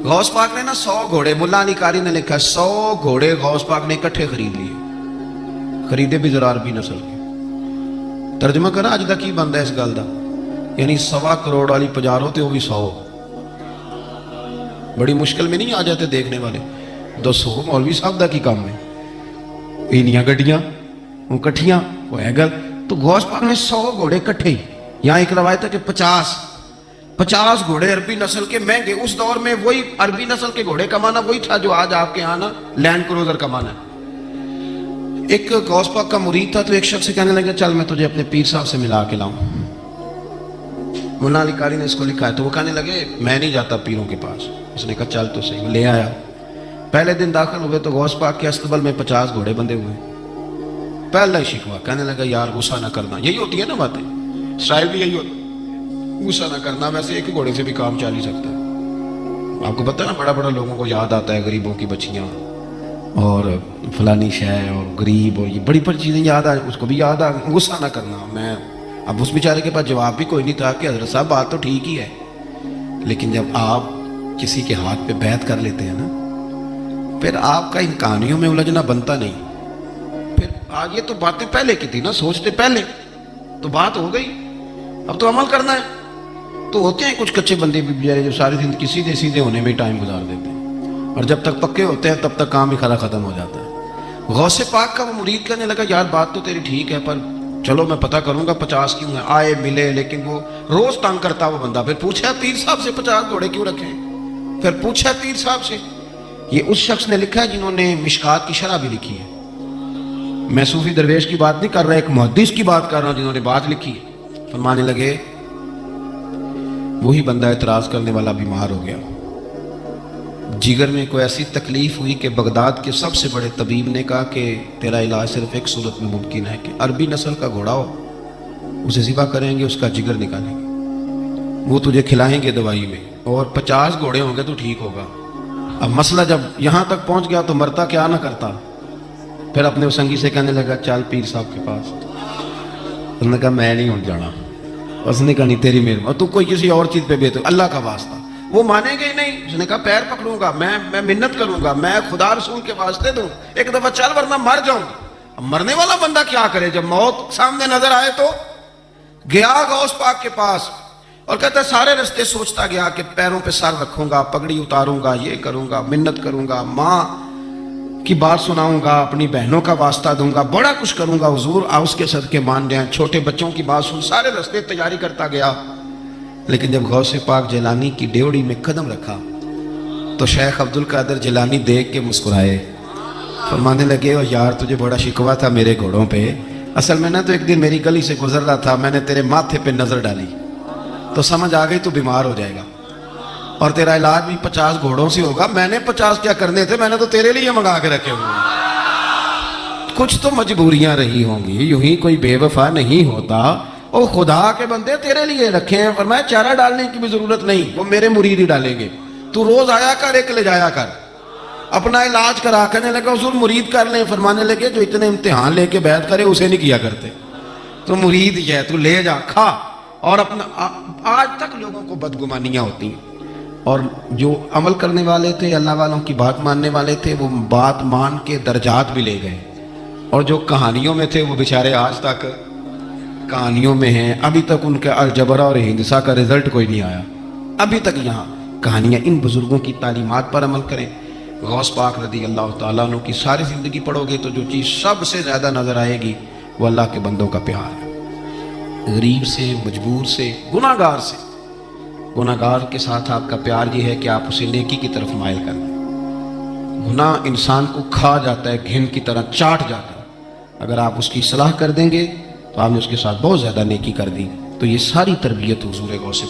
गौस पाक ने ना 100 घोड़े, मुल्ला अली कारी ने लिखा 100 घोड़े गौस पाक ने इकट्ठे खरीद लिए, खरीदे भी जरा अरबी नस्ल के। तर्जमा करा अज तक की बनता है इस गल का, यानी 1.25 करोड़ वाली पजारो तो भी 100। बड़ी मुश्किल में नहीं आ जाते देखने वाले। दसो मौलवी साहब का की काम है, इनियां गड्डियां कट्ठियां वो है गल। तो गौस पाक ने 100 घोड़े इकट्ठे ही, यहाँ एक रवायत है कि 50 घोड़े अरबी नस्ल के महंगे। उस दौर में वही अरबी नस्ल के घोड़े कमाना वही था जो आज आपके यहाँ ना लैंड क्रूजर कमाना है। एक गौस पाक का मुरीद था, तो एक शख्स से कहने लगा चल मैं तुझे अपने पीर साहब से मिला के लाऊं। मुल्ला अली कारी ने इसको लिखा है। तो वो कहने लगे मैं नहीं जाता पीरों के पास। उसने कहा चल तो सही, ले आया। पहले दिन दाखिल हुए तो गौस पाक के अस्तबल में 50 घोड़े बंधे हुए। पहला ही शिकवा, कहने लगा यार गुस्सा ना करना। यही होती है ना बातें, स्टाइल भी यही होता, गुस्सा ना करना। वैसे एक घोड़े से भी काम चल ही सकता है। आपको पता है ना, बड़ा बड़ा लोगों को याद आता है गरीबों की बच्चियां और फलानी शय और गरीब और ये बड़ी बड़ी चीज़ें याद आ, उसको भी याद आ। गुस्सा ना करना। मैं अब उस बेचारे के पास जवाब भी कोई नहीं था कि हजरत साहब बात तो ठीक ही है, लेकिन जब आप किसी के हाथ पे बैत कर लेते हैं ना, फिर आपका इन कहानियों में उलझना बनता नहीं। फिर आज ये तो बातें पहले की थी ना, सोचते पहले तो बात हो गई, अब तो अमल करना है। तो होते हैं कुछ कच्चे बंदे भी बेचारे जो सारी जिंदगी सीधे सीधे होने में टाइम गुजार देते हैं, और जब तक पक्के होते हैं तब तक काम ही खरा खत्म हो जाता है। गौसे पाक का वो मुरीद करने लगा यार बात तो तेरी ठीक है, पर चलो मैं पता करूंगा 50 क्यों है। आए मिले, लेकिन वो रोज तंग करता वो बंदा। फिर पूछा पीर साहब से 50 घोड़े क्यों रखे। फिर पूछा पीर साहब से। ये उस शख्स ने लिखा है जिन्होंने मिशकात की शरह भी लिखी है। मैं सूफी दरवेश की बात नहीं कर रहा, एक मुहद्दिस की बात कर रहा हूं जिन्होंने बात लिखी है। फरमाने लगे वही बंदा एतराज करने वाला बीमार हो गया, जिगर में कोई ऐसी तकलीफ हुई कि बगदाद के सबसे बड़े तबीब ने कहा कि तेरा इलाज सिर्फ एक सूरत में मुमकिन है कि अरबी नस्ल का घोड़ा हो, उसे ज़िबा करेंगे, उसका जिगर निकालेंगे, वो तुझे खिलाएंगे दवाई में, और 50 घोड़े होंगे तो ठीक होगा। अब मसला जब यहाँ तक पहुँच गया तो मरता क्या ना करता। फिर अपने संगी से कहने लगा चल पीर साहब के पास। उसने कहा मैं नहीं उठ जाना। उसने कहा नहीं तेरी मेहरबानी, तू कोई किसी और चीज़ पे बेहतर, अल्लाह का वास्ता। वो मानेंगे ही नहीं। उसने कहा पैर पकड़ूंगा, मैं मिन्नत करूंगा, मैं खुदा रसूल के वास्ते दूं, एक दफा चल वरना मर जाऊंगा। अब मरने वाला बंदा क्या करे जब मौत सामने नजर आए। तो गया गौस पाक के पास और कहता सारे रास्ते सोचता गया कि पैरों पे सर रखूंगा, पगड़ी उतारूंगा, ये करूंगा, मिन्नत करूंगा, माँ की बात सुनाऊंगा, अपनी बहनों का वास्ता दूंगा, बड़ा कुछ करूंगा, हुजूर आ उसके सदके मान जाए, छोटे बच्चों की बात सुन। सारे रास्ते तैयारी करता गया, लेकिन जब गौसे पाक जिलानी की डेवड़ी में कदम रखा तो शेख अब्दुल कादिर जिलानी देख के मुस्कुराए। फरमाने लगे और यार तुझे बड़ा शिकवा था मेरे घोड़ों पे। असल में ना तो एक दिन मेरी गली से गुजर रहा था, मैंने तेरे माथे पे नजर डाली तो समझ आ गई तू बीमार हो जाएगा और तेरा इलाज भी 50 घोड़ों से होगा। मैंने 50 क्या करने थे, मैंने तो तेरे लिए मंगा के रखे हुए। कुछ तो मजबूरियां रही होंगी, यूं ही कोई बेवफा नहीं होता। ओ खुदा के बंदे तेरे लिए रखे हैं, पर मैं चारा डालने की भी जरूरत नहीं, वो मेरे मुरीद ही डालेंगे। तू रोज आया कर, एक ले जाया कर, अपना इलाज करा। करने लगा हुजूर मुरीद कर ले। फरमाने लगे जो इतने इम्तिहान लेके बैत करे उसे नहीं किया करते, तो मुरीद ही है, तू ले जा खा। और अपना आज तक लोगों को बदगुमानियां होती हैं, और जो अमल करने वाले थे, अल्लाह वालों की बात मानने वाले थे, वो बात मान के दर्जात भी ले गए, और जो कहानियों में थे वो बेचारे आज तक कहानियों में हैं। अभी तक उनके अलजबरा और हिंदसा का रिजल्ट कोई नहीं आया, अभी तक यहाँ कहानियाँ। इन बुजुर्गों की तालीमात पर अमल करें। गौस पाक रदी अल्लाह ताला अन्हु की सारी ज़िंदगी पढ़ोगे तो जो चीज़ सबसे ज़्यादा नज़र आएगी वो अल्लाह के बंदों का प्यार है। गरीब से, मजबूर से, गुनाहगार से। गुनाहगार के साथ आपका प्यार ये है कि आप उसे नेकी की तरफ माइल कर दें। गुनाह इंसान को खा जाता है, घिन की तरह चाट जाता है। अगर आप उसकी सलाह कर देंगे तो आपने उसके साथ बहुत ज़्यादा नेकी कर दी। तो ये सारी तरबियत हुजूर गौसे